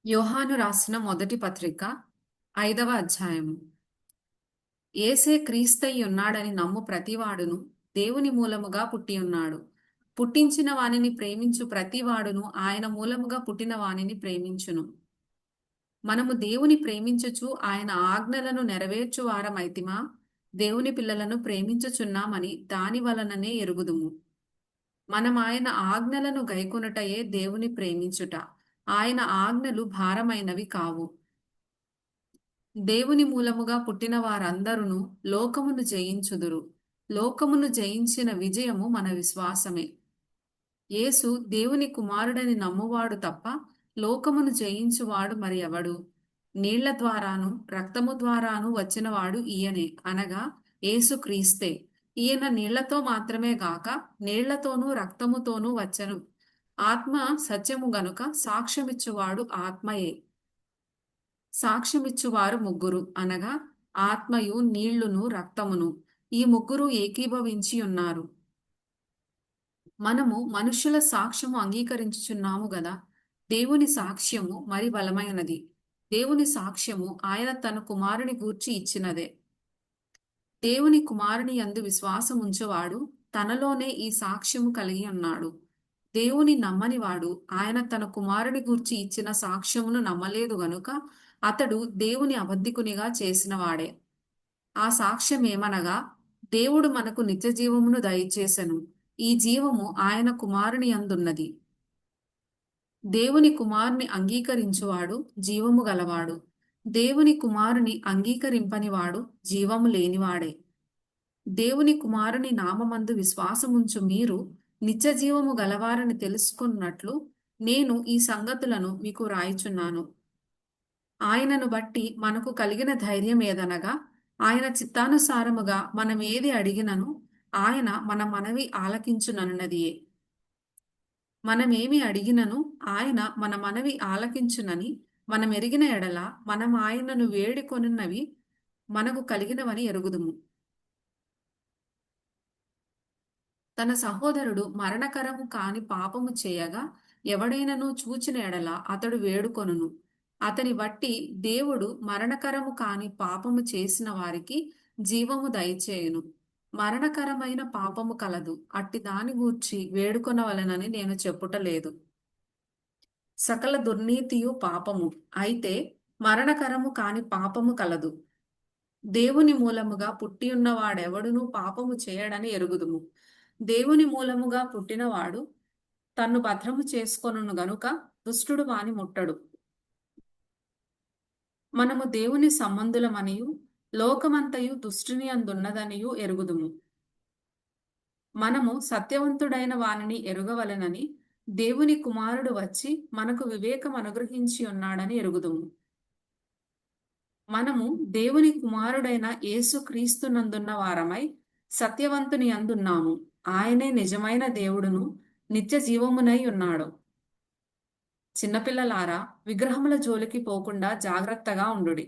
యోహాను రాసిన మొదటి పత్రిక 5వ అధ్యాయము. యేసే క్రీస్తయి ఉన్నాడని నమ్ము ప్రతివాడును దేవుని మూలముగా పుట్టియున్నాడు. పుట్టించిన వానిని ప్రేమించు ప్రతివాడును ఆయన మూలముగా పుట్టిన వానిని ప్రేమించును. మనము దేవుని ప్రేమించుచు ఆయన ఆజ్ఞలను నెరవేర్చు వారమైతిమా, దేవుని పిల్లలను ప్రేమించుచున్నామని దాని వలననే ఎరుగుదుము. మనం ఆయన ఆజ్ఞలను గైకొనుటయే దేవుని ప్రేమించుట. ఆయన ఆజ్ఞలు భారమైనవి కావు. దేవుని మూలముగా పుట్టిన వారందరును లోకమును జయించుదురు. లోకమును జయించిన విజయము మన విశ్వాసమే. యేసు దేవుని కుమారుడని నమ్మువాడు తప్ప లోకమును జయించువాడు మరి ఎవడు? నీళ్ల ద్వారాను రక్తము ద్వారాను వచ్చినవాడు ఈయనే, అనగా యేసు క్రీస్తే. ఈయన నీళ్లతో మాత్రమే గాక నీళ్లతోనూ రక్తముతోనూ వచ్చెను. ఆత్మ సత్యము గనుక సాక్ష్యమిచ్చువాడు ఆత్మయే. సాక్ష్యమిచ్చువారు ముగ్గురు, అనగా ఆత్మయు నీళ్లును రక్తమును. ఈ ముగ్గురు ఏకీభవించి ఉన్నారు. మనము మనుష్యుల సాక్ష్యము అంగీకరించుచున్నాము గదా. దేవుని సాక్ష్యము మరి బలమైనది. దేవుని సాక్ష్యము ఆయన తన కుమారుని గూర్చి ఇచ్చినదే. దేవుని కుమారుని యందు విశ్వాసముంచువాడు తనలోనే ఈ సాక్ష్యము కలిగి ఉన్నాడు. దేవుని నమ్మనివాడు ఆయన తన కుమారుని గూర్చి ఇచ్చిన సాక్ష్యమును నమ్మలేదు గనుక అతడు దేవుని అబద్ధికునిగా చేసినవాడే. ఆ సాక్ష్యమేమనగా, దేవుడు మనకు నిత్య జీవమును దయచేసెను. ఈ జీవము ఆయన కుమారుని యందున్నది. దేవుని కుమారుని అంగీకరించువాడు జీవము గలవాడు. దేవుని కుమారుని అంగీకరింపనివాడు జీవము లేనివాడే. దేవుని కుమారుని నామమందు విశ్వాసముంచు మీరు నిత్య జీవము గలవారని తెలుసుకున్నట్లు నేను ఈ సంగతులను మీకు రాయుచున్నాను. ఆయనను బట్టి మనకు కలిగిన ధైర్యం ఏదనగా, ఆయన చిత్తానుసారముగా మనమేది అడిగినను ఆయన మన మనవి ఆలకించునన్నదియే. మనమేమి అడిగినను ఆయన మన మనవి ఆలకించునని మనమెరిగిన ఎడల మనం ఆయనను వేడుకొనున్నవి మనకు కలిగినవని ఎరుగుదుము. తన సహోదరుడు మరణకరము కాని పాపము చేయగా ఎవడైనను చూచిన ఎడల అతడు వేడుకొనును. అతని బట్టి దేవుడు మరణకరము కాని పాపము చేసిన వారికి జీవము దయచేయును. మరణకరమైన పాపము కలదు, అట్టి దాని గూర్చి వేడుకొనవలెనని నేను చెప్పుటలేదు. సకల దుర్నీతియు పాపము, అయితే మరణకరము కాని పాపము కలదు. దేవుని మూలముగా పుట్టియున్నవాడెవడునూ పాపము చేయడని ఎరుగుదుము. దేవుని మూలముగా పుట్టినవాడు తన్ను భద్రము చేసుకొనును గనుక దుష్టుడు వాని ముట్టడు. మనము దేవుని సంబంధులమనియు లోకమంతయు దుష్టుని అందున్నదనియు ఎరుగుదుము. మనము సత్యవంతుడైన వానిని ఎరుగవలెనని దేవుని కుమారుడు వచ్చి మనకు వివేకం అనుగ్రహించి ఉన్నాడని ఎరుగుదుము. మనము దేవుని కుమారుడైన యేసు క్రీస్తునందున్న వారమై సత్యవంతుని అందున్నాము. ఆయనే నిజమైన దేవుడును నిత్య జీవమునై ఉన్నాడు. చిన్నపిల్లలారా, విగ్రహముల జోలికి పోకుండా జాగ్రత్తగా ఉండుడి.